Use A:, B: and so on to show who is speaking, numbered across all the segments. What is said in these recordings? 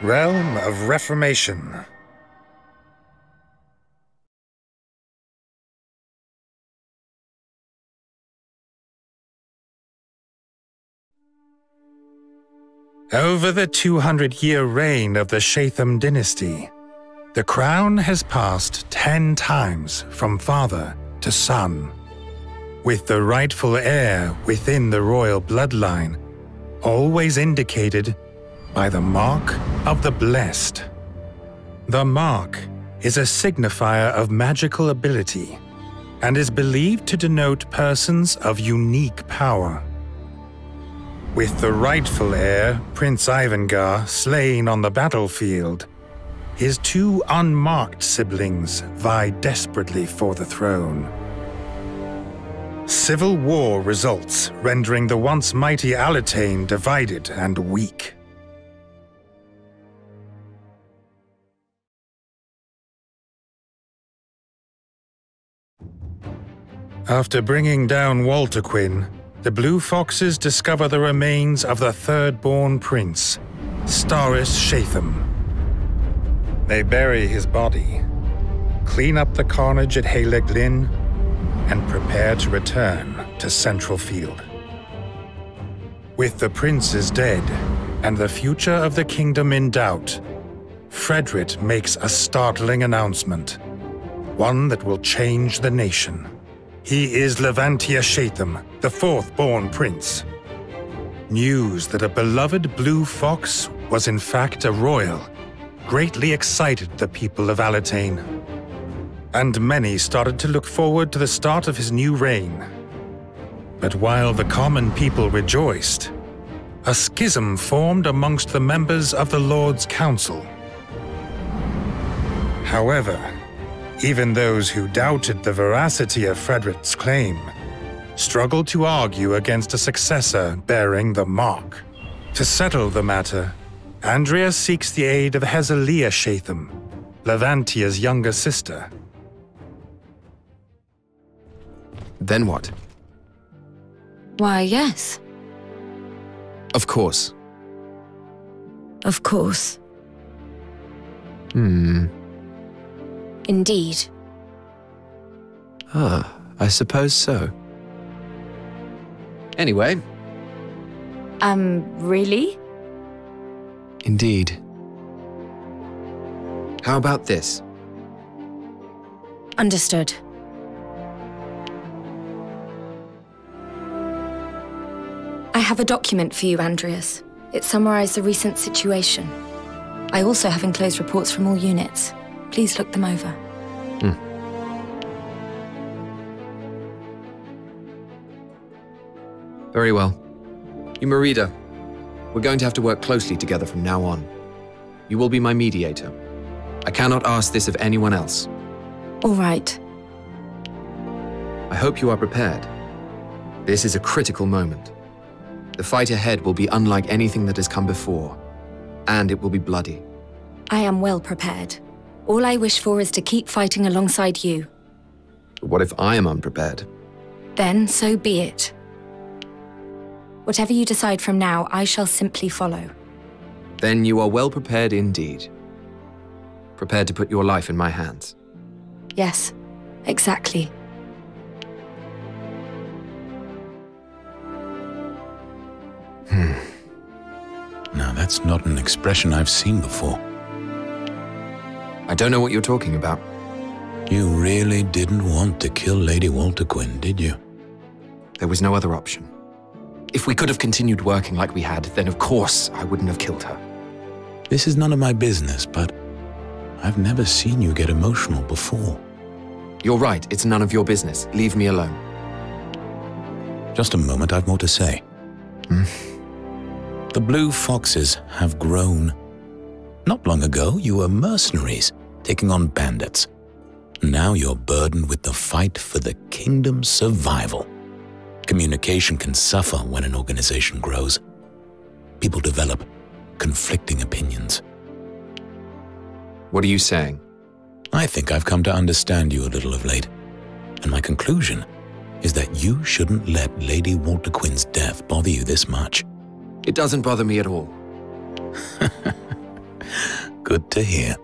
A: Realm of Reformation. Over the 200-year reign of the Shatham dynasty, the crown has passed 10 times from father to son, with the rightful heir within the royal bloodline always indicated by the Mark of the Blessed. The mark is a signifier of magical ability and is believed to denote persons of unique power. With the rightful heir, Prince Ivangar, slain on the battlefield, his 2 unmarked siblings vie desperately for the throne. Civil war results, rendering the once mighty Alatain divided and weak. After bringing down Walterquin, the Blue Foxes discover the remains of the third-born prince, Starris Shatham. They bury his body, clean up the carnage at Haleg Lynn, and prepare to return to Central Field. With the princes dead and the future of the kingdom in doubt, Frederick makes a startling announcement, one that will change the nation. He is Levantia Shatham, the 4th-born prince. News that a beloved blue fox was in fact a royal greatly excited the people of Alatain, and many started to look forward to the start of his new reign. But while the common people rejoiced, a schism formed amongst the members of the Lord's Council. However, even those who doubted the veracity of Frederick's claim struggled to argue against a successor bearing the mark. To settle the matter, Andrea seeks the aid of Hezelia Shatham, Levantia's younger sister.
B: Then what?
C: Why, yes.
B: Of course.
C: Of course. Indeed.
B: I suppose so. Anyway.
C: Really?
B: Indeed. How about this?
C: Understood. I have a document for you, Andreas. It summarizes the recent situation. I also have enclosed reports from all units. Please look them over.
B: Very well. Umarida, we're going to have to work closely together from now on. You will be my mediator. I cannot ask this of anyone else.
C: All right.
B: I hope you are prepared. This is a critical moment. The fight ahead will be unlike anything that has come before, and it will be bloody.
C: I am well prepared. All I wish for is to keep fighting alongside you.
B: But what if I am unprepared?
C: Then so be it. Whatever you decide from now, I shall simply follow.
B: Then you are well prepared indeed. Prepared to put your life in my hands.
C: Yes, exactly.
D: Now that's not an expression I've seen before.
B: I don't know what you're talking about.
D: You really didn't want to kill Lady Walterquin, did you?
B: There was no other option. If we could have continued working like we had, then of course I wouldn't have killed her.
D: This is none of my business, but I've never seen you get emotional before.
B: You're right, it's none of your business. Leave me alone.
D: Just a moment, I've more to say. The Blue Foxes have grown. Not long ago, you were mercenaries, taking on bandits. Now you're burdened with the fight for the kingdom's survival. Communication can suffer when an organization grows. People develop conflicting opinions.
B: What are you saying?
D: I think I've come to understand you a little of late, and my conclusion is that you shouldn't let Lady Walterquin's death bother you this much.
B: It doesn't bother me at all.
D: Good to hear.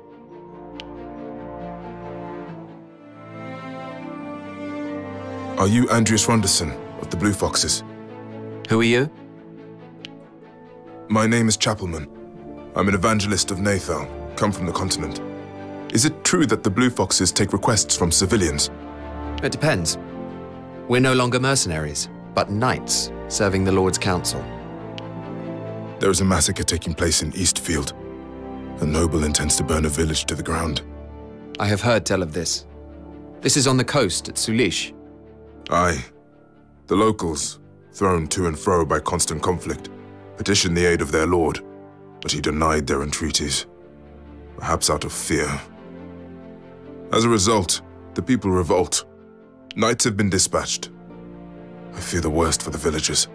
E: Are you Andreas Ronderson of the Blue Foxes?
B: Who are you?
E: My name is Chapelman. I'm an evangelist of Nathal, come from the continent. Is it true that the Blue Foxes take requests from civilians?
B: It depends. We're no longer mercenaries, but knights serving the Lord's counsel.
E: There is a massacre taking place in Eastfield. A noble intends to burn a village to the ground.
B: I have heard tell of this. This is on the coast at Sulish.
E: Aye. The locals, thrown to and fro by constant conflict, petitioned the aid of their lord, but he denied their entreaties, perhaps out of fear. As a result, the people revolt. Knights have been dispatched. I fear the worst for the villagers.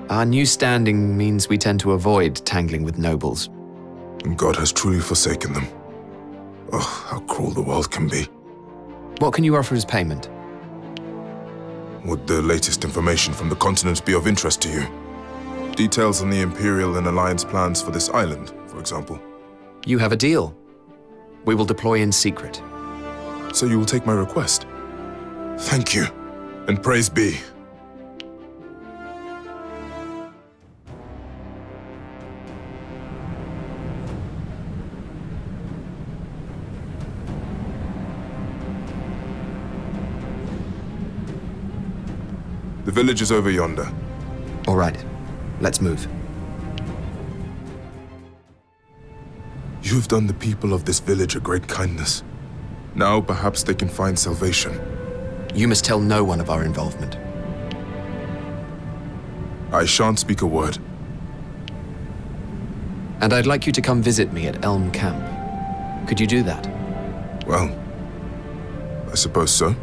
B: Our new standing means we tend to avoid tangling with nobles.
E: And God has truly forsaken them. Oh, how cruel the world can be.
B: What can you offer as payment?
E: Would the latest information from the continent be of interest to you? Details on the Imperial and Alliance plans for this island, for example.
B: You have a deal. We will deploy in secret.
E: So you will take my request? Thank you, and praise be. The village is over yonder.
B: All right, let's move.
E: You have done the people of this village a great kindness. Now perhaps they can find salvation.
B: You must tell no one of our involvement.
E: I shan't speak a word.
B: And I'd like you to come visit me at Elm Camp. Could you do that?
E: Well, I suppose so.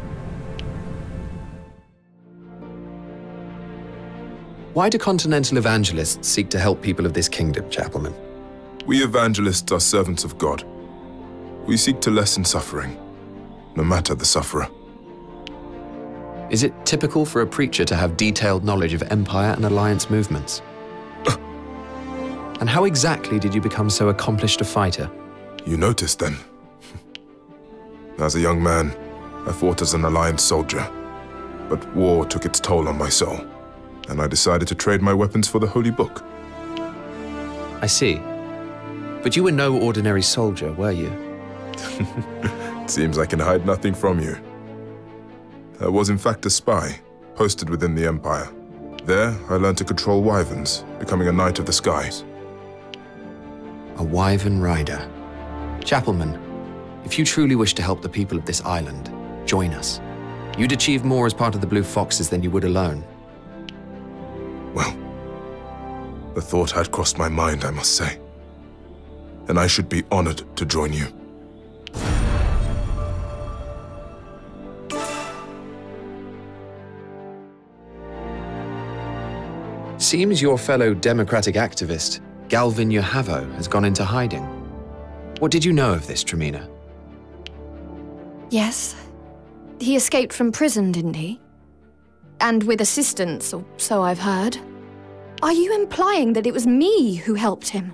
B: Why do continental evangelists seek to help people of this kingdom, Chapelman?
E: We evangelists are servants of God. We seek to lessen suffering, no matter the sufferer.
B: Is it typical for a preacher to have detailed knowledge of Empire and Alliance movements? And how exactly did you become so accomplished a fighter?
E: You noticed then. As a young man, I fought as an Alliance soldier, but war took its toll on my soul, and I decided to trade my weapons for the Holy Book.
B: I see. But you were no ordinary soldier, were you?
E: It seems I can hide nothing from you. I was in fact a spy, posted within the Empire. There, I learned to control wyverns, becoming a Knight of the Skies.
B: A wyvern rider. Chapelman, if you truly wish to help the people of this island, join us. You'd achieve more as part of the Blue Foxes than you would alone.
E: Well, the thought had crossed my mind, I must say. And I should be honored to join you.
B: Seems your fellow democratic activist, Galvin Yahavo, has gone into hiding. What did you know of this, Tremina?
C: Yes. He escaped from prison, didn't he? And with assistance, or so I've heard. Are you implying that it was me who helped him?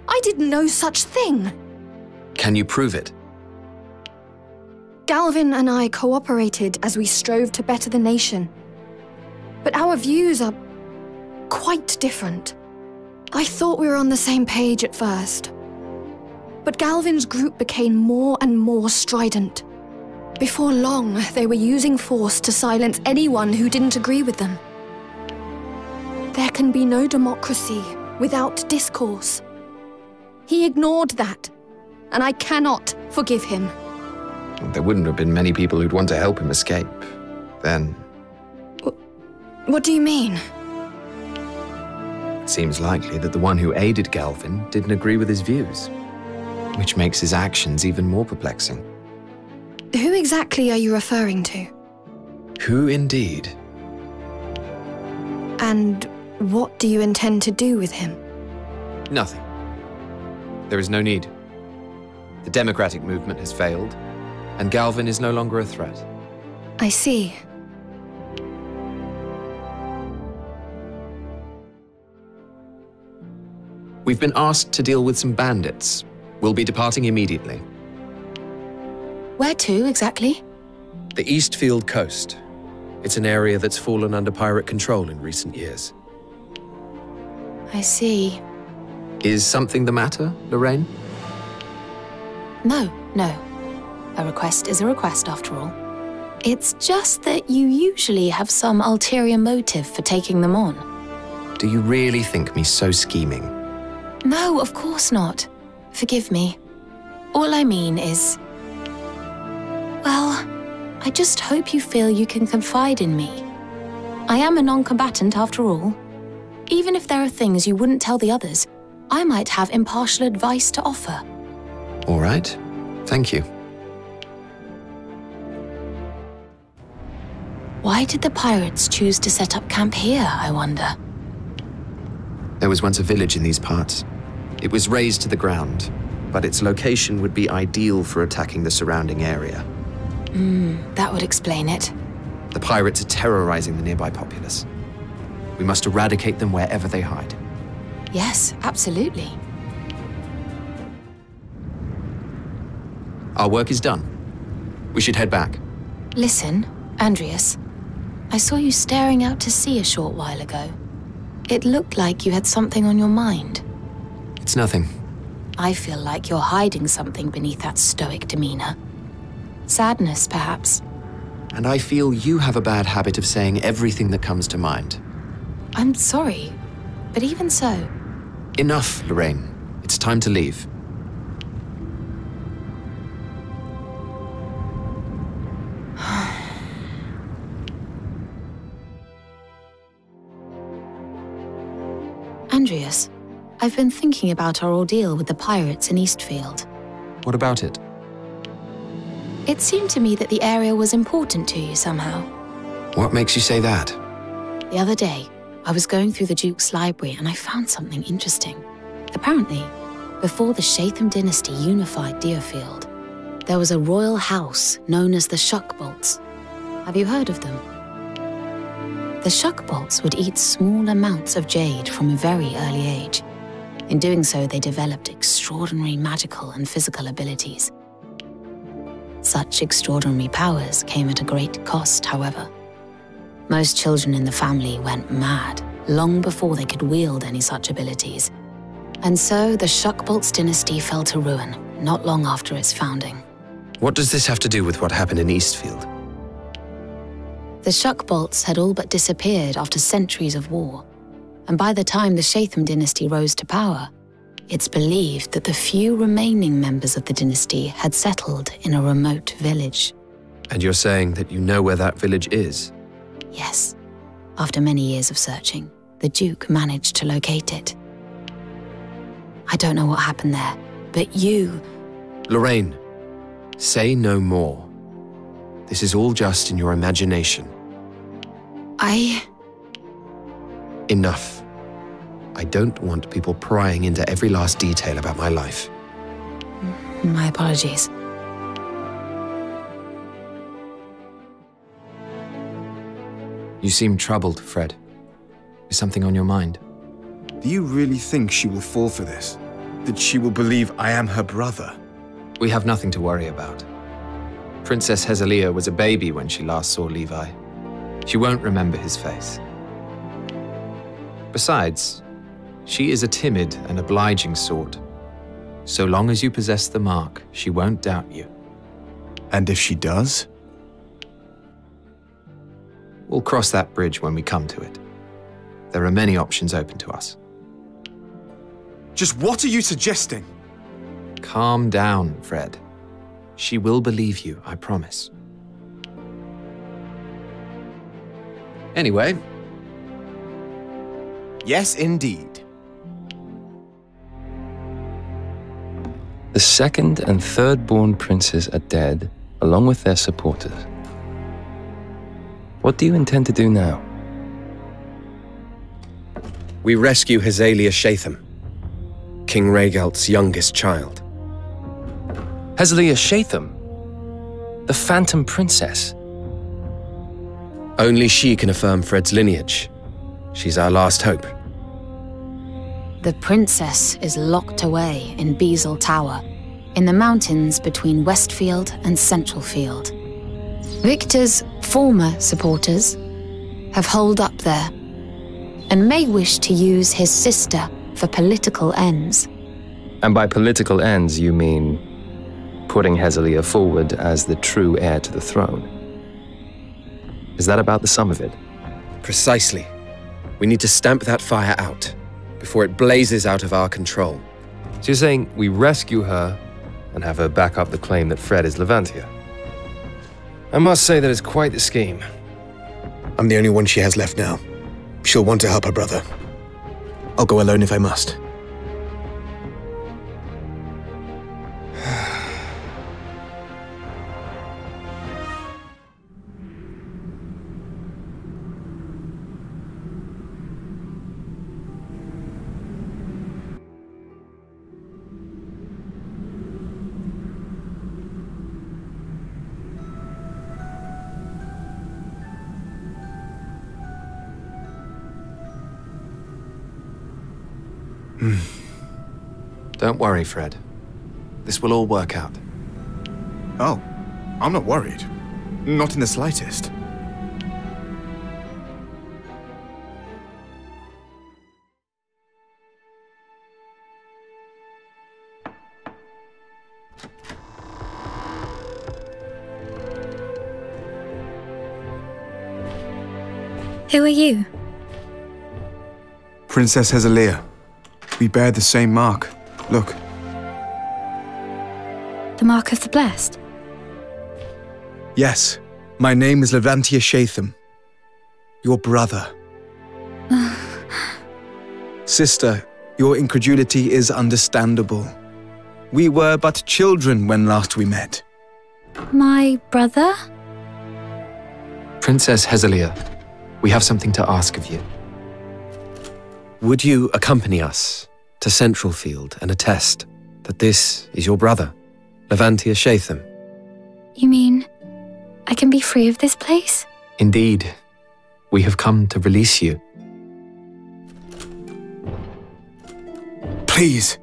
C: I did no such thing.
B: Can you prove it?
C: Galvin and I cooperated as we strove to better the nation. But our views are quite different. I thought we were on the same page at first. But Galvin's group became more and more strident. Before long, they were using force to silence anyone who didn't agree with them. There can be no democracy without discourse. He ignored that, and I cannot forgive him.
B: There wouldn't have been many people who'd want to help him escape. Then...
C: What do you mean?
B: It seems likely that the one who aided Galvin didn't agree with his views, which makes his actions even more perplexing.
C: Who exactly are you referring to?
B: Who indeed?
C: And what do you intend to do with him?
B: Nothing. There is no need. The democratic movement has failed, and Galvin is no longer a threat.
C: I see.
B: We've been asked to deal with some bandits. We'll be departing immediately.
C: Where to, exactly?
F: The Eastfield coast. It's an area that's fallen under pirate control in recent years.
C: I see.
B: Is something the matter, Lorraine?
C: No. A request is a request, after all. It's just that you usually have some ulterior motive for taking them on.
B: Do you really think me so scheming?
C: No, of course not. Forgive me. All I mean is... well, I just hope you feel you can confide in me. I am a non-combatant, after all. Even if there are things you wouldn't tell the others, I might have impartial advice to offer.
B: All right. Thank you.
C: Why did the pirates choose to set up camp here, I wonder?
B: There was once a village in these parts. It was razed to the ground, but its location would be ideal for attacking the surrounding area.
C: That would explain it.
B: The pirates are terrorizing the nearby populace. We must eradicate them wherever they hide.
C: Yes, absolutely.
B: Our work is done. We should head back.
C: Listen, Andreas. I saw you staring out to sea a short while ago. It looked like you had something on your mind.
B: It's nothing.
C: I feel like you're hiding something beneath that stoic demeanor. Sadness, perhaps.
B: And I feel you have a bad habit of saying everything that comes to mind.
C: I'm sorry, but even so...
B: Enough, Lorraine. It's time to leave.
C: Andreas, I've been thinking about our ordeal with the pirates in Eastfield.
B: What about it?
C: It seemed to me that the area was important to you somehow.
B: What makes you say that?
C: The other day, I was going through the Duke's library and I found something interesting. Apparently, before the Shatham dynasty unified DioField, there was a royal house known as the Shuckbolts. Have you heard of them? The Shuckbolts would eat small amounts of jade from a very early age. In doing so, they developed extraordinary magical and physical abilities. Such extraordinary powers came at a great cost, however. Most children in the family went mad long before they could wield any such abilities. And so the Shuckbolts dynasty fell to ruin not long after its founding.
F: What does this have to do with what happened in Eastfield?
C: The Shuckbolts had all but disappeared after centuries of war, and by the time the Shatham dynasty rose to power, it's believed that the few remaining members of the dynasty had settled in a remote village.
F: And you're saying that you know where that village is?
C: Yes. After many years of searching, the Duke managed to locate it. I don't know what happened there, but you...
F: Lorraine, say no more. This is all just in your imagination. Enough. I don't want people prying into every last detail about my life.
C: My apologies.
B: You seem troubled, Fred. Is something on your mind?
G: Do you really think she will fall for this? That she will believe I am her brother?
B: We have nothing to worry about. Princess Hezelia was a baby when she last saw Levi. She won't remember his face. Besides, she is a timid and obliging sort. So long as you possess the mark, she won't doubt you.
G: And if she does?
B: We'll cross that bridge when we come to it. There are many options open to us.
G: Just what are you suggesting?
B: Calm down, Fred. She will believe you, I promise. Anyway.
G: Yes, indeed.
H: The second and third born princes are dead, along with their supporters. What do you intend to do now?
F: We rescue Hezelia Shatham, King Rhaegalt's youngest child.
H: Hezelia Shatham? The Phantom Princess?
F: Only she can affirm Fred's lineage. She's our last hope.
I: The princess is locked away in Beazle Tower, in the mountains between Westfield and Centralfield. Victor's former supporters have holed up there, and may wish to use his sister for political ends.
H: And by political ends, you mean putting Hezelia forward as the true heir to the throne? Is that about the sum of it?
F: Precisely. We need to stamp that fire out before it blazes out of our control.
H: So you're saying we rescue her and have her back up the claim that Fred is Levantia? I must say that it's quite the scheme.
G: I'm the only one she has left now. She'll want to help her brother. I'll go alone if I must.
F: Don't worry, Fred. This will all work out.
G: Oh, I'm not worried. Not in the slightest.
C: Who are you?
G: Princess Hezelia. We bear the same mark. Look.
C: The Mark of the Blessed?
G: Yes. My name is Levantia Shatham. Your brother. Sister, your incredulity is understandable. We were but children when last we met.
C: My brother?
F: Princess Hezelia, we have something to ask of you. Would you accompany us to Centralfield and attest that this is your brother, Levantia Shatham?
C: You mean I can be free of this place?
F: Indeed. We have come to release you.
G: Please.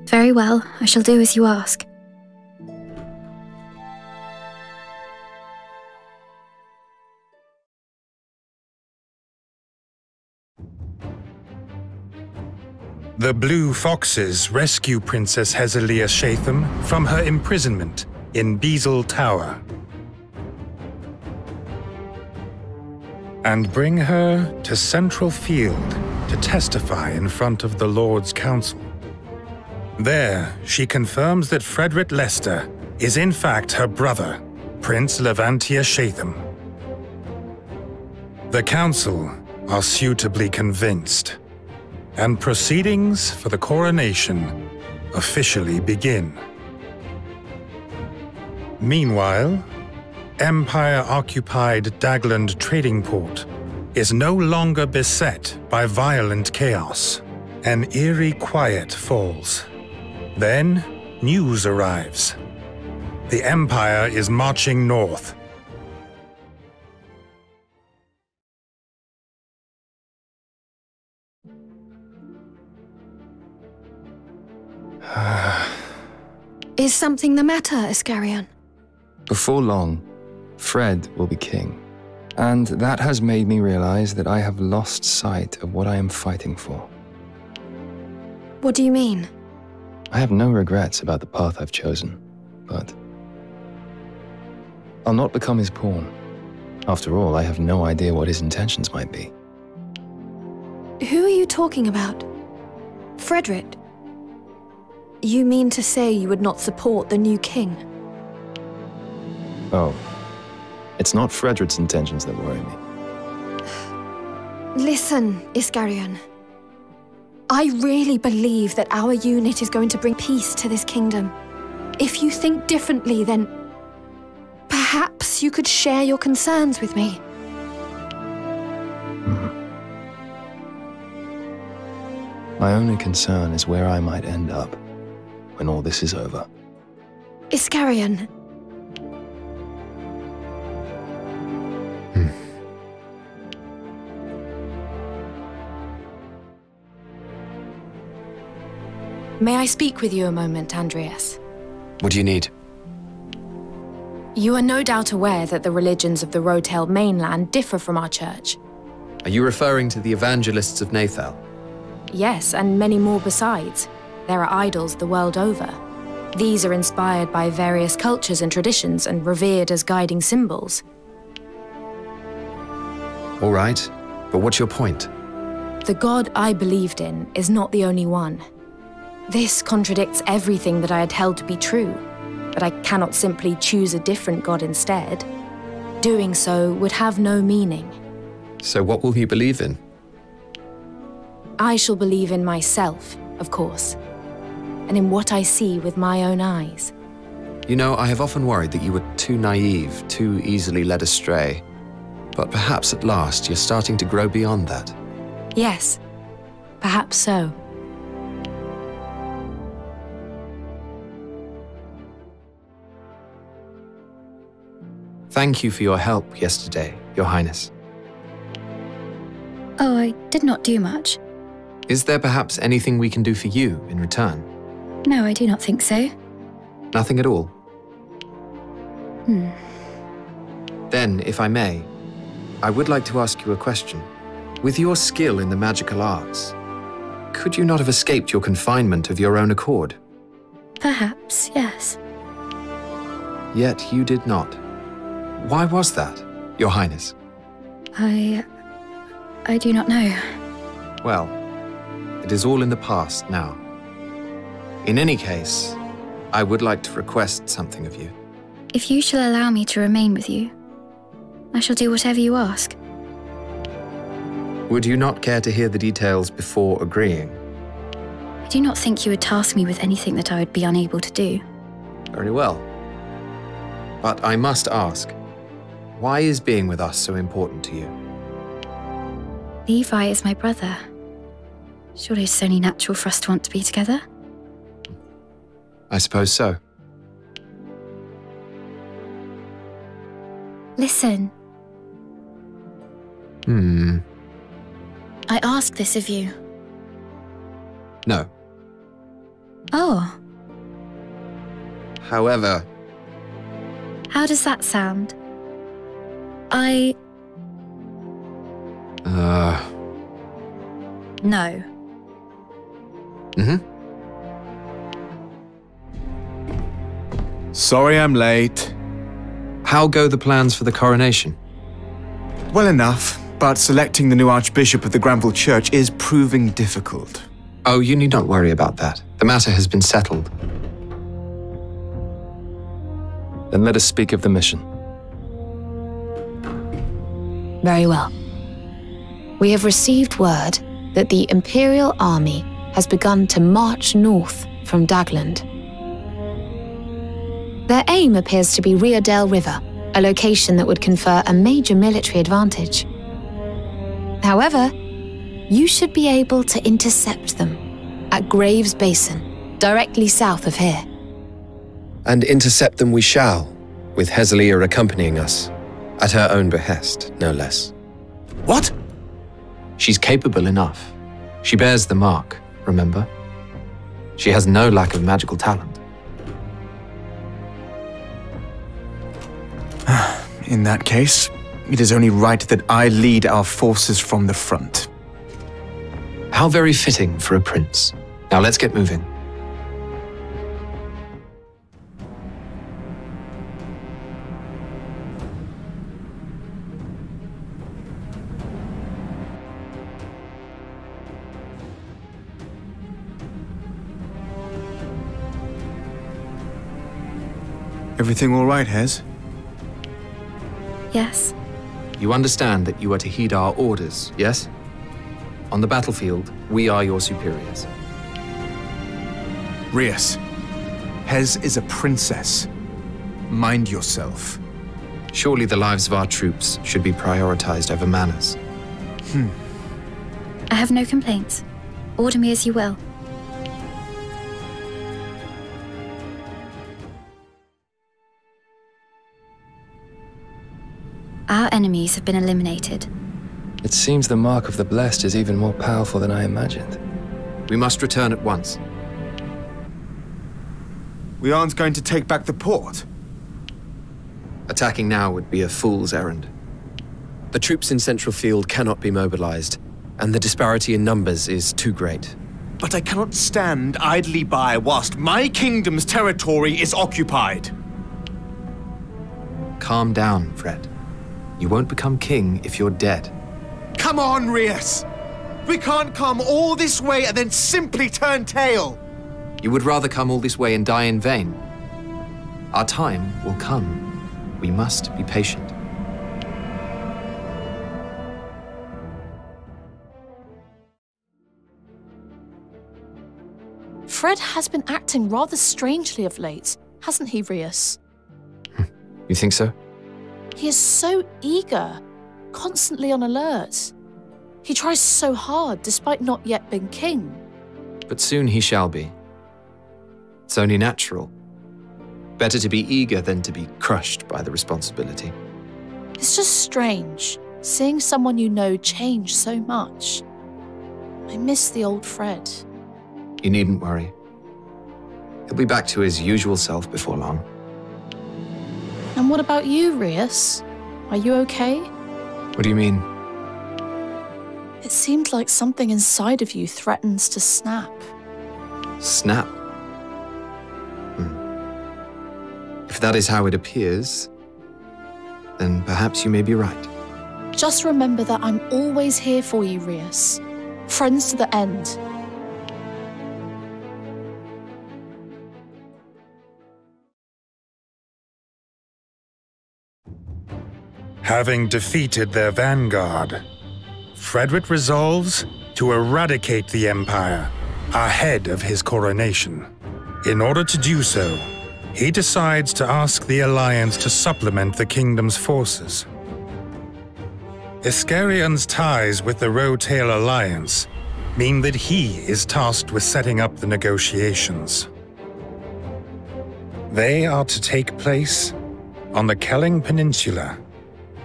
C: Very well, I shall do as you ask.
A: The Blue Foxes rescue Princess Hezelia Shatham from her imprisonment in Beazle Tower and bring her to Centralfield to testify in front of the Lord's Council. There, she confirms that Frederick Leicester is in fact her brother, Prince Levantia Shatham. The Council are suitably convinced, and proceedings for the coronation officially begin. Meanwhile, Empire-occupied Dagland trading port is no longer beset by violent chaos. An eerie quiet falls. Then, news arrives. The Empire is marching north.
C: Is something the matter, Iscarion?
H: Before long, Fred will be king. And that has made me realize that I have lost sight of what I am fighting for.
C: What do you mean?
H: I have no regrets about the path I've chosen, but I'll not become his pawn. After all, I have no idea what his intentions might be.
C: Who are you talking about? Frederick? You mean to say you would not support the new king?
H: Oh, it's not Frederick's intentions that worry me.
C: Listen, Iscarion. I really believe that our unit is going to bring peace to this kingdom. If you think differently, then perhaps you could share your concerns with me.
H: My only concern is where I might end up when all this is over.
C: Iscarion,
I: May I speak with you a moment, Andreas?
B: What do you need?
I: You are no doubt aware that the religions of the Rotail mainland differ from our church.
B: Are you referring to the evangelists of Nathal?
I: Yes, and many more besides. There are idols the world over. These are inspired by various cultures and traditions and revered as guiding symbols.
B: All right, but what's your point?
I: The God I believed in is not the only one. This contradicts everything that I had held to be true, but I cannot simply choose a different God instead. Doing so would have no meaning.
B: So what will you believe in?
I: I shall believe in myself, of course, and in what I see with my own eyes.
B: You know, I have often worried that you were too naive, too easily led astray. But perhaps at last you're starting to grow beyond that.
I: Yes, perhaps so.
B: Thank you for your help yesterday, Your Highness.
J: Oh, I did not do much.
B: Is there perhaps anything we can do for you in return?
J: No, I do not think so.
B: Nothing at all? Then, if I may, I would like to ask you a question. With your skill in the magical arts, could you not have escaped your confinement of your own accord?
J: Perhaps, yes.
B: Yet you did not. Why was that, Your Highness?
J: I do not know.
B: Well, it is all in the past now. In any case, I would like to request something of you.
J: If you shall allow me to remain with you, I shall do whatever you ask.
B: Would you not care to hear the details before agreeing?
J: I do not think you would task me with anything that I would be unable to do.
B: Very well. But I must ask, why is being with us so important to you?
J: Levi is my brother. Surely it's only natural for us to want to be together.
B: I suppose so.
J: Listen. I ask this of you.
B: No.
J: Oh.
B: However...
J: How does that sound? No.
G: Sorry I'm late.
B: How go the plans for the coronation?
G: Well enough, but selecting the new Archbishop of the Granville Church is proving difficult.
B: Oh, you need not worry about that. The matter has been settled.
H: Then let us speak of the mission.
I: Very well. We have received word that the Imperial Army has begun to march north from Dagland. Their aim appears to be Riadale River, a location that would confer a major military advantage. However, you should be able to intercept them at Graves Basin, directly south of here.
F: And intercept them we shall, with Hezelia accompanying us, at her own behest, no less.
G: What?
B: She's capable enough. She bears the mark, remember? She has no lack of magical talent.
G: In that case, it is only right that I lead our forces from the front.
B: How very fitting for a prince. Now let's get moving.
G: Everything all right, Hez?
J: Yes.
B: You understand that you are to heed our orders, yes? On the battlefield, we are your superiors.
G: Rias, Hez is a princess. Mind yourself.
B: Surely the lives of our troops should be prioritized over manners.
J: I have no complaints. Order me as you will. Our enemies have been eliminated.
H: It seems the mark of the blessed is even more powerful than I imagined.
B: We must return at once.
G: We aren't going to take back the port.
B: Attacking now would be a fool's errand. The troops in Central Field cannot be mobilized, and the disparity in numbers is too great.
K: But I cannot stand idly by whilst my kingdom's territory is occupied.
B: Calm down, Fred. You won't become king if you're dead.
K: Come on, Rias! We can't come all this way and then simply turn tail!
B: You would rather come all this way and die in vain. Our time will come. We must be patient.
L: Fred has been acting rather strangely of late, hasn't he, Rias?
B: You think so?
L: He is so eager, constantly on alert. He tries so hard, despite not yet being king.
B: But soon he shall be. It's only natural. Better to be eager than to be crushed by the responsibility.
L: It's just strange, seeing someone you know change so much. I miss the old Fred.
B: You needn't worry. He'll be back to his usual self before long.
L: And what about you, Rias? Are you okay?
B: What do you mean?
L: It seemed like something inside of you threatens to snap.
B: Snap? If that is how it appears, then perhaps you may be right.
L: Just remember that I'm always here for you, Rias. Friends to the end.
A: Having defeated their vanguard, Frederick resolves to eradicate the Empire ahead of his coronation. In order to do so, he decides to ask the Alliance to supplement the kingdom's forces. Iskarion's ties with the Rotail Alliance mean that he is tasked with setting up the negotiations. They are to take place on the Kelling Peninsula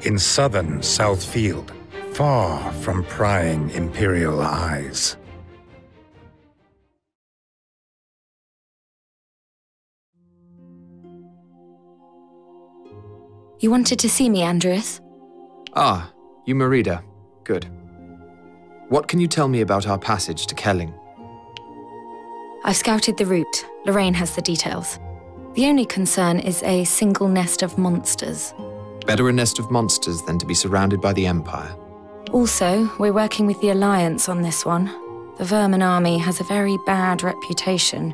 A: in southern Southfield, far from prying Imperial eyes.
J: You wanted to see me, Andreas?
B: Ah, you Merida. Good. What can you tell me about our passage to Kelling?
J: I've scouted the route. Lorraine has the details. The only concern is a single nest of monsters.
B: Better a nest of monsters than to be surrounded by the Empire.
J: Also, we're working with the Alliance on this one. The Vermin army has a very bad reputation.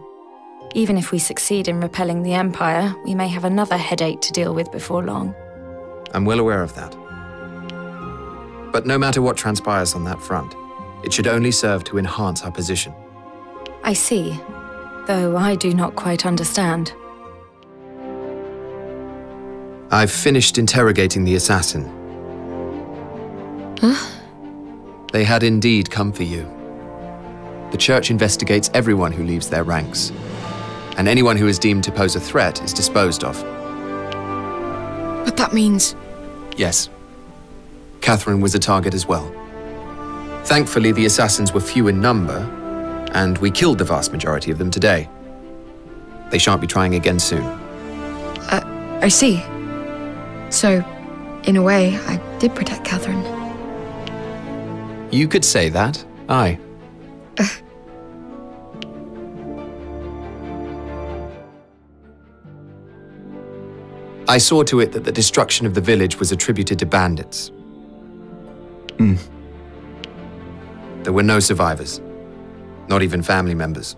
J: Even if we succeed in repelling the Empire, we may have another headache to deal with before long.
B: I'm well aware of that. But no matter what transpires on that front, it should only serve to enhance our position.
J: I see, though I do not quite understand.
B: I've finished interrogating the assassin.
J: Huh?
B: They had indeed come for you. The Church investigates everyone who leaves their ranks, and anyone who is deemed to pose a threat is disposed of.
C: But that means...
B: Yes. Catherine was a target as well. Thankfully, the assassins were few in number, and we killed the vast majority of them today. They shan't be trying again soon.
C: I see. So, in a way, I did protect Catherine.
B: You could say that, aye. I saw to it that the destruction of the village was attributed to bandits. There were no survivors, not even family members.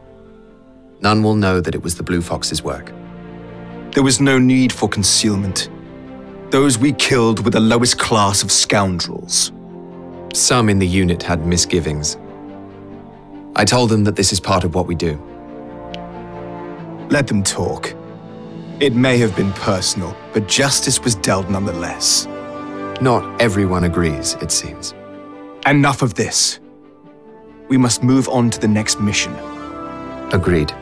B: None will know that it was the Blue Fox's work.
G: There was no need for concealment. Those we killed were the lowest class of scoundrels.
B: Some in the unit had misgivings. I told them that this is part of what we do.
G: Let them talk. It may have been personal, but justice was dealt nonetheless.
B: Not everyone agrees, it seems.
G: Enough of this. We must move on to the next mission.
B: Agreed.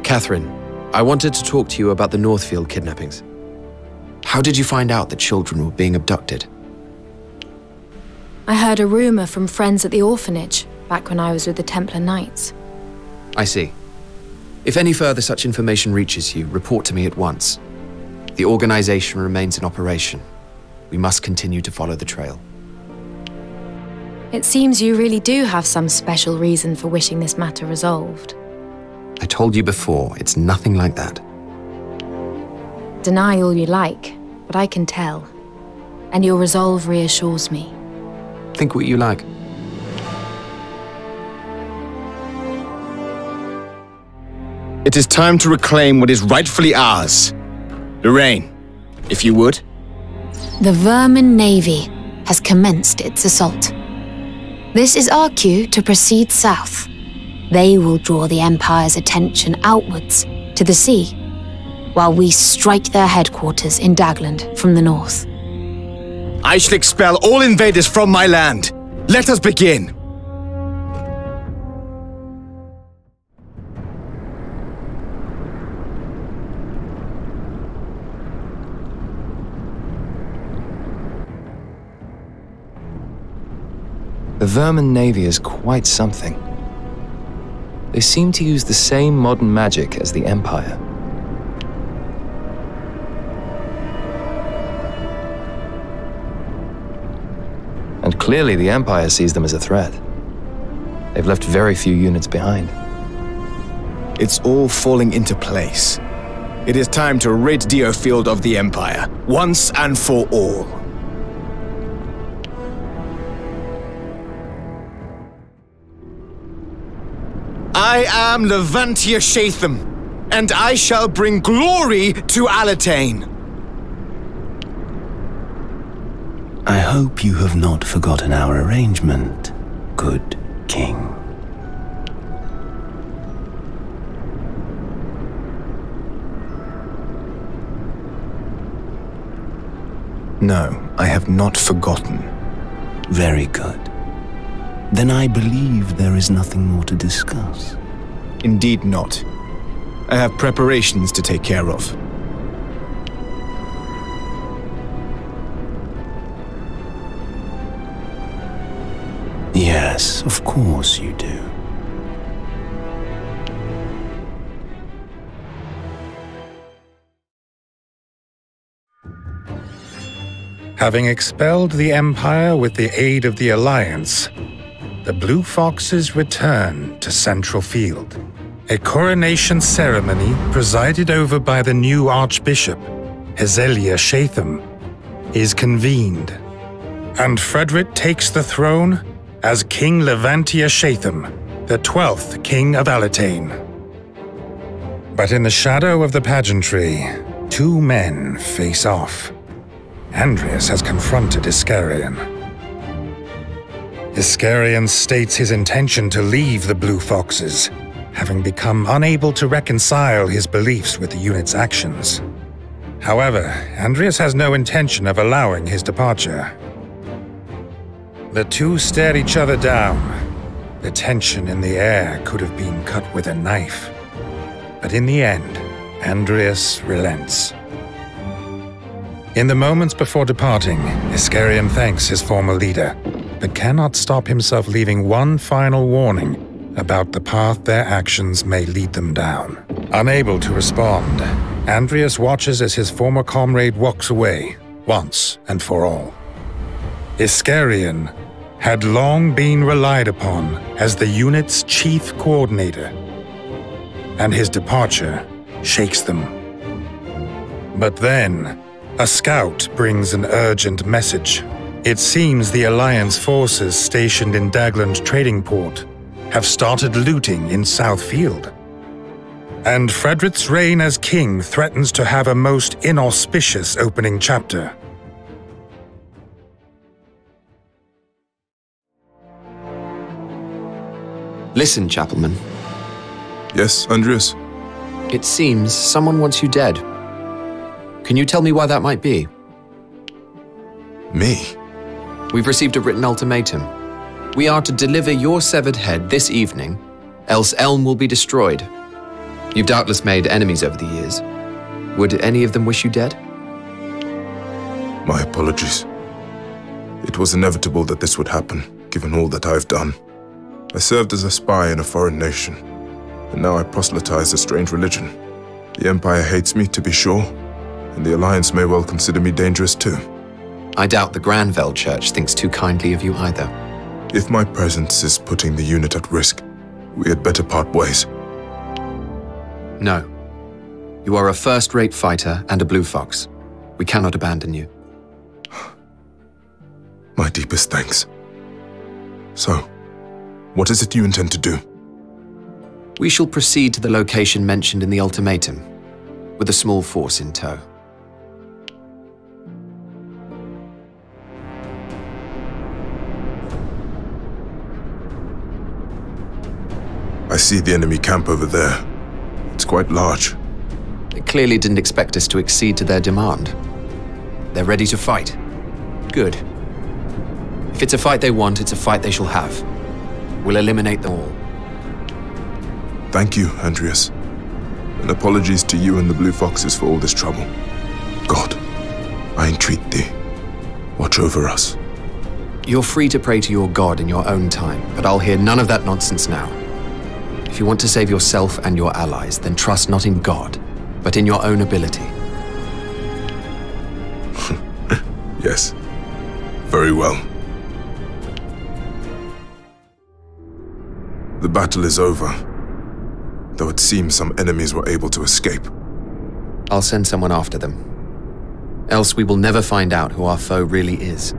B: Catherine, I wanted to talk to you about the Northfield kidnappings. How did you find out that children were being abducted?
J: I heard a rumor from friends at the orphanage, back when I was with the Templar Knights.
B: I see. If any further such information reaches you, report to me at once. The organization remains in operation. We must continue to follow the trail.
J: It seems you really do have some special reason for wishing this matter resolved.
B: I told you before, it's nothing like that.
J: Deny all you like, but I can tell. And your resolve reassures me.
B: Think what you like.
M: It is time to reclaim what is rightfully ours. Lorraine, if you would.
I: The Vermin Navy has commenced its assault. This is our cue to proceed south. They will draw the Empire's attention outwards to the sea, while we strike their headquarters in Dagland from the north.
M: I shall expel all invaders from my land. Let us begin.
H: The Vermin Navy is quite something. They seem to use the same modern magic as the Empire. And clearly the Empire sees them as a threat. They've left very few units behind.
M: It's all falling into place. It is time to rid DioField of the Empire, once and for all. I am Levantia Shatham, and I shall bring glory to Alatain.
N: I hope you have not forgotten our arrangement, good king.
M: No, I have not forgotten.
N: Very good. Then I believe there is nothing more to discuss.
M: Indeed not. I have preparations to take care of.
N: Yes, of course you do.
A: Having expelled the Empire with the aid of the Alliance, the Blue Foxes return to Central Field. A coronation ceremony presided over by the new Archbishop, Hezelia Shatham, is convened, and Frederick takes the throne as King Levantia Shatham, the 12th King of Alatain. But in the shadow of the pageantry, two men face off. Andreas has confronted Iscarion. Iscarion states his intention to leave the Blue Foxes, having become unable to reconcile his beliefs with the unit's actions. However, Andreas has no intention of allowing his departure. The two stare each other down. The tension in the air could have been cut with a knife. But in the end, Andreas relents. In the moments before departing, Iscarion thanks his former leader, but cannot stop himself leaving one final warning about the path their actions may lead them down. Unable to respond, Andreas watches as his former comrade walks away, once and for all. Iscarion had long been relied upon as the unit's chief coordinator, and his departure shakes them. But then, a scout brings an urgent message. It seems the Alliance forces stationed in Dagland Trading Port have started looting in South Field. And Frederick's reign as king threatens to have a most inauspicious opening chapter.
B: Listen, Chapelman.
E: Yes, Andreas?
B: It seems someone wants you dead. Can you tell me why that might be?
E: Me?
B: We've received a written ultimatum. We are to deliver your severed head this evening, else Elm will be destroyed. You've doubtless made enemies over the years. Would any of them wish you dead?
E: My apologies. It was inevitable that this would happen, given all that I've done. I served as a spy in a foreign nation, and now I proselytize a strange religion. The Empire hates me, to be sure, and the Alliance may well consider me dangerous too.
B: I doubt the Granville Church thinks too kindly of you either.
E: If my presence is putting the unit at risk, we had better part ways.
B: No. You are a first-rate fighter and a Blue Fox. We cannot abandon you.
E: My deepest thanks. So, what is it you intend to do?
B: We shall proceed to the location mentioned in the ultimatum, with a small force in tow.
E: I see the enemy camp over there. It's quite large.
B: They clearly didn't expect us to accede to their demand. They're ready to fight. Good. If it's a fight they want, it's a fight they shall have. We'll eliminate them all.
E: Thank you, Andreas. And apologies to you and the Blue Foxes for all this trouble. God, I entreat thee, watch over us.
B: You're free to pray to your God in your own time, but I'll hear none of that nonsense now. If you want to save yourself and your allies, then trust not in God, but in your own ability.
E: Yes, very well. The battle is over, though it seems some enemies were able to escape.
B: I'll send someone after them. Else we will never find out who our foe really is.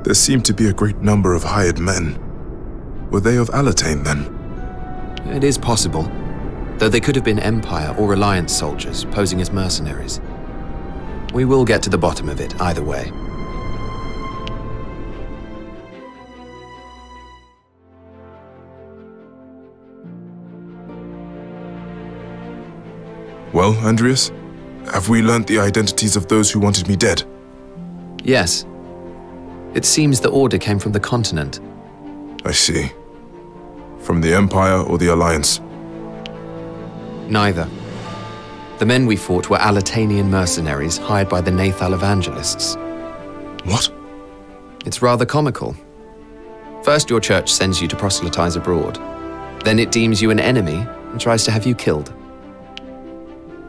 E: There seemed to be a great number of hired men. Were they of Alatane, then?
B: It is possible, though they could have been Empire or Alliance soldiers posing as mercenaries. We will get to the bottom of it either way.
E: Well, Andreas, have we learnt the identities of those who wanted me dead?
B: Yes. It seems the order came from the continent.
E: I see. From the Empire or the Alliance?
B: Neither. The men we fought were Alatanian mercenaries hired by the Nathal evangelists.
E: What?
B: It's rather comical. First your church sends you to proselytize abroad. Then it deems you an enemy and tries to have you killed.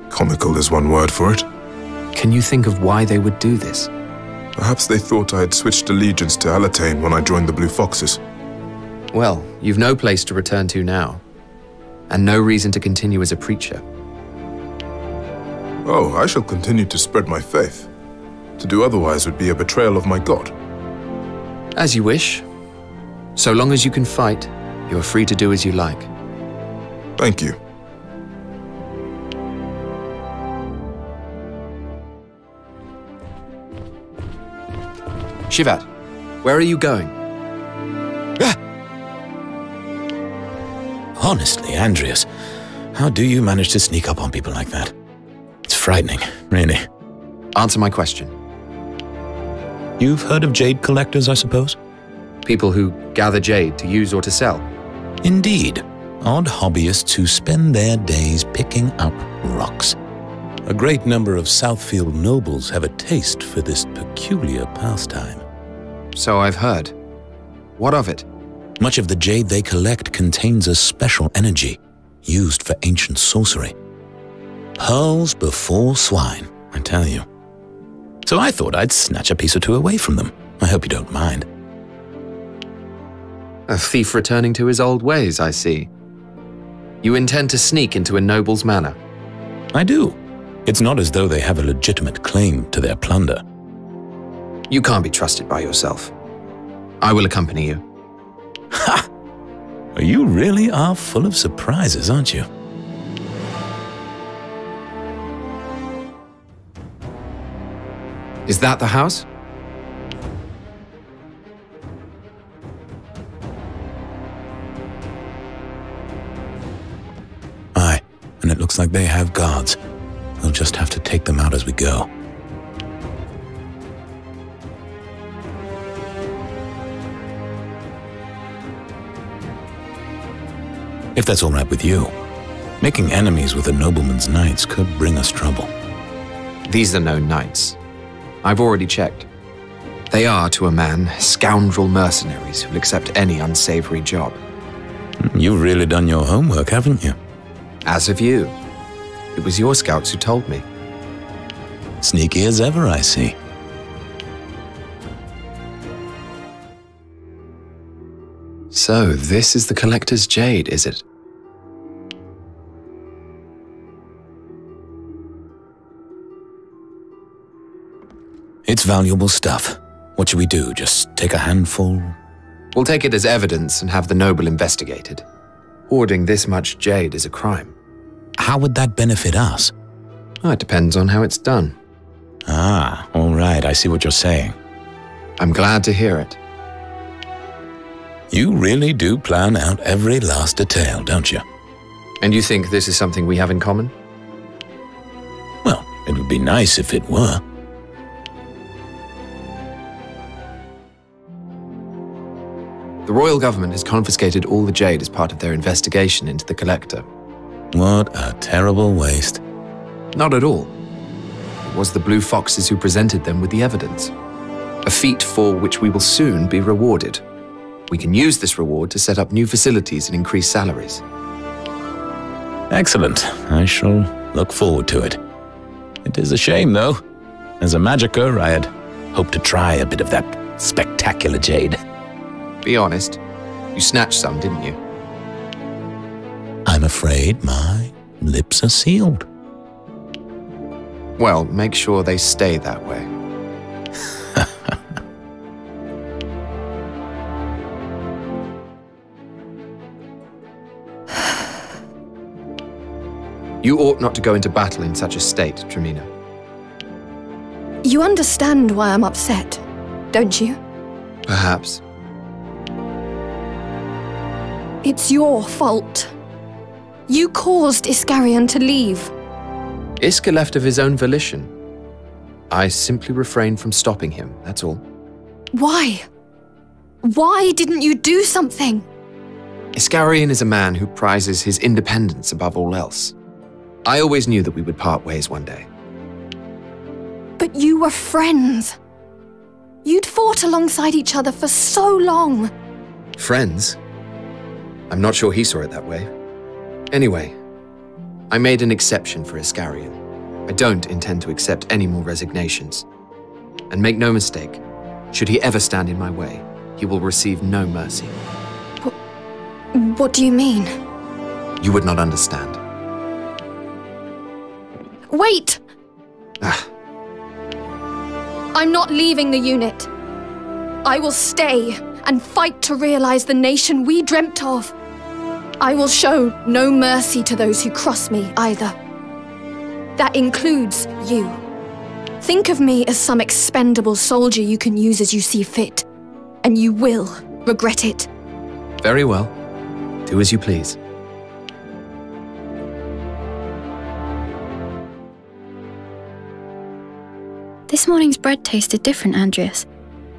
E: Comical is one word for it.
B: Can you think of why they would do this?
E: Perhaps they thought I had switched allegiance to Alatane when I joined the Blue Foxes.
B: Well, you've no place to return to now, and no reason to continue as a preacher.
E: Oh, I shall continue to spread my faith. To do otherwise would be a betrayal of my God.
B: As you wish. So long as you can fight, you are free to do as you like.
E: Thank you.
B: Shivat, where are you going?
D: Honestly, Andreas, how do you manage to sneak up on people like that? It's frightening, really.
B: Answer my question.
D: You've heard of jade collectors, I suppose?
B: People who gather jade to use or to sell.
D: Indeed. Odd hobbyists who spend their days picking up rocks. A great number of Southfield nobles have a taste for this peculiar pastime.
B: So I've heard. What of it?
D: Much of the jade they collect contains a special energy used for ancient sorcery. Pearls before swine, I tell you. So I thought I'd snatch a piece or two away from them. I hope you don't mind.
B: A thief returning to his old ways, I see. You intend to sneak into a noble's manor?
D: I do. It's not as though they have a legitimate claim to their plunder.
B: You can't be trusted by yourself. I will accompany you.
D: Ha! You really are full of surprises, aren't you?
B: Is that the house?
D: Aye, and it looks like they have guards. We'll just have to take them out as we go. If that's all right with you. Making enemies with a nobleman's knights could bring us trouble.
B: These are no knights. I've already checked. They are, to a man, scoundrel mercenaries who'll accept any unsavory job.
D: You've really done your homework, haven't you?
B: As have you. It was your scouts who told me.
D: Sneaky as ever, I see.
B: So, this is the Collector's Jade, is it?
D: It's valuable stuff. What should we do? Just take a handful?
B: We'll take it as evidence and have the noble investigated. Hoarding this much jade is a crime.
D: How would that benefit us?
B: Oh, it depends on how it's done.
D: Ah, all right, I see what you're saying.
B: I'm glad to hear it.
D: You really do plan out every last detail, don't you?
B: And you think this is something we have in common?
D: Well, it would be nice if it were.
B: The royal government has confiscated all the jade as part of their investigation into the Collector.
D: What a terrible waste.
B: Not at all. It was the Blue Foxes who presented them with the evidence. A feat for which we will soon be rewarded. We can use this reward to set up new facilities and increase salaries.
D: Excellent. I shall look forward to it. It is a shame, though. As a magicka, I had hoped to try a bit of that spectacular jade.
B: Be honest. You snatched some, didn't you?
D: I'm afraid my lips are sealed.
B: Well, make sure they stay that way. You ought not to go into battle in such a state, Tremina.
C: You understand why I'm upset, don't you?
B: Perhaps.
C: It's your fault. You caused Iskarion to leave.
B: Iska left of his own volition. I simply refrained from stopping him, that's all.
C: Why? Why didn't you do something?
B: Iskarion is a man who prizes his independence above all else. I always knew that we would part ways one day.
C: But you were friends. You'd fought alongside each other for so long.
B: Friends? I'm not sure he saw it that way. Anyway, I made an exception for Iskarion. I don't intend to accept any more resignations. And make no mistake, should he ever stand in my way, he will receive no mercy.
C: What do you mean?
B: You would not understand.
C: Wait! I'm not leaving the unit. I will stay and fight to realize the nation we dreamt of. I will show no mercy to those who cross me either. That includes you. Think of me as some expendable soldier you can use as you see fit, and you will regret it.
B: Very well. Do as you please.
O: This morning's bread tasted different, Andreas.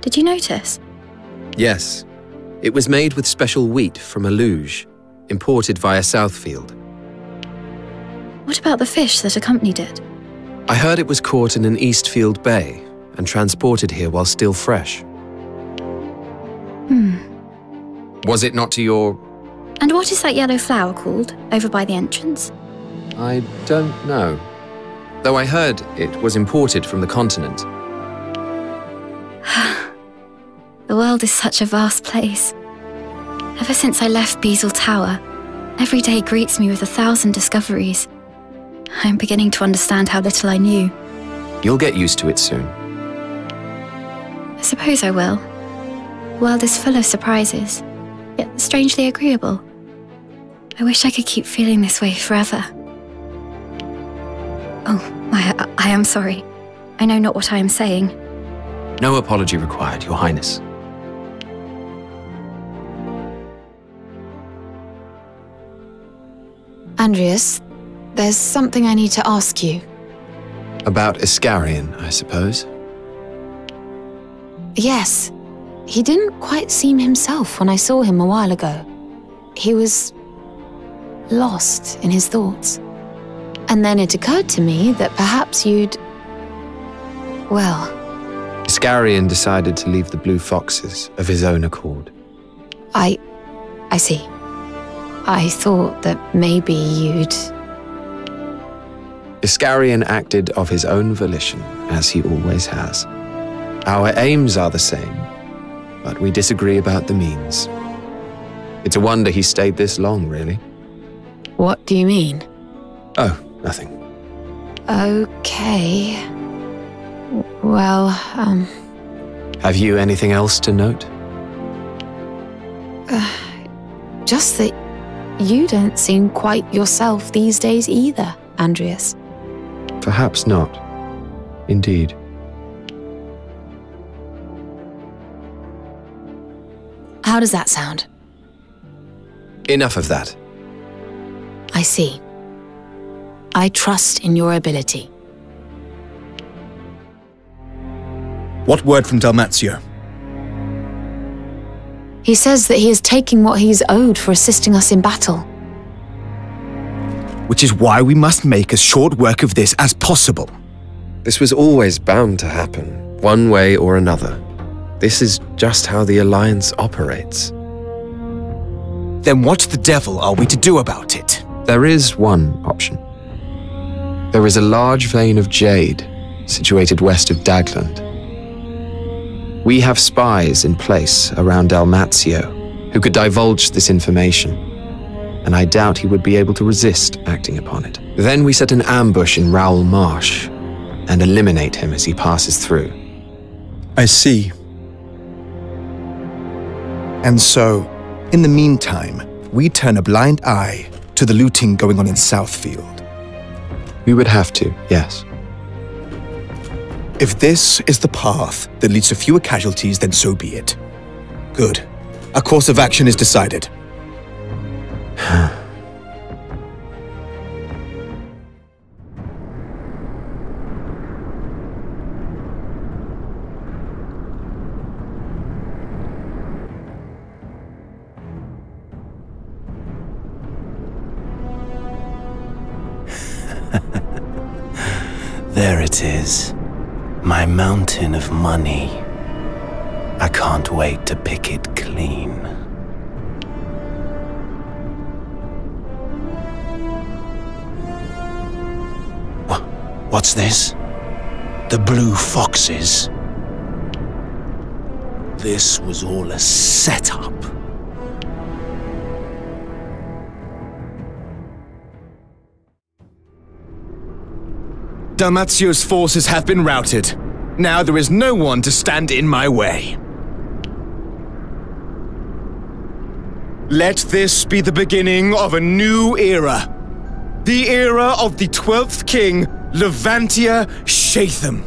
O: Did you notice?
B: Yes. It was made with special wheat from a luge, imported via Southfield.
O: What about the fish that accompanied it?
B: I heard it was caught in an Eastfield bay and transported here while still fresh. Was it not to your...
O: And what is that yellow flower called, over by the entrance?
B: I don't know. Though I heard it was imported from the continent.
O: The world is such a vast place. Ever since I left Beazle Tower, every day greets me with 1,000 discoveries. I am beginning to understand how little I knew.
B: You'll get used to it soon.
O: I suppose I will. The world is full of surprises, yet strangely agreeable. I wish I could keep feeling this way forever. Oh, I am sorry. I know not what I am saying.
B: No apology required, Your Highness.
I: Andreas, there's something I need to ask you.
B: About Iskarion, I suppose?
I: Yes. He didn't quite seem himself when I saw him a while ago. He was lost in his thoughts. And then it occurred to me that perhaps you'd... well...
B: Iskarion decided to leave the Blue Foxes of his own accord.
I: I see. I thought that maybe you'd...
B: Iskarion acted of his own volition, as he always has. Our aims are the same, but we disagree about the means. It's a wonder he stayed this long, really.
I: What do you mean?
B: Oh, nothing.
I: Okay. Well,
B: Have you anything else to note?
I: just that you don't seem quite yourself these days either, Andreas.
B: Perhaps not. Indeed.
I: How does that sound?
B: Enough of that.
I: I see. I trust in your ability.
M: What word from Dalmatio?
I: He says that he is taking what he's owed for assisting us in battle.
M: Which is why we must make as short work of this as possible.
B: This was always bound to happen, one way or another. This is just how the Alliance operates.
M: Then what the devil are we to do about it?
B: There is one option. There is a large vein of jade situated west of Dagland. We have spies in place around Dalmatio who could divulge this information, and I doubt he would be able to resist acting upon it. Then we set an ambush in Rowell Marsh and eliminate him as he passes through.
M: I see. And so, in the meantime, we turn a blind eye to the looting going on in Southfield.
B: We would have to, yes.
M: If this is the path that leads to fewer casualties, then so be it. Good. A course of action is decided.
N: There it is. My mountain of money. I can't wait to pick it clean. What's this? The Blue Foxes? This was all a setup.
M: Dalmatio's forces have been routed. Now there is no one to stand in my way. Let this be the beginning of a new era. The era of the 12th King, Levantia Shatham.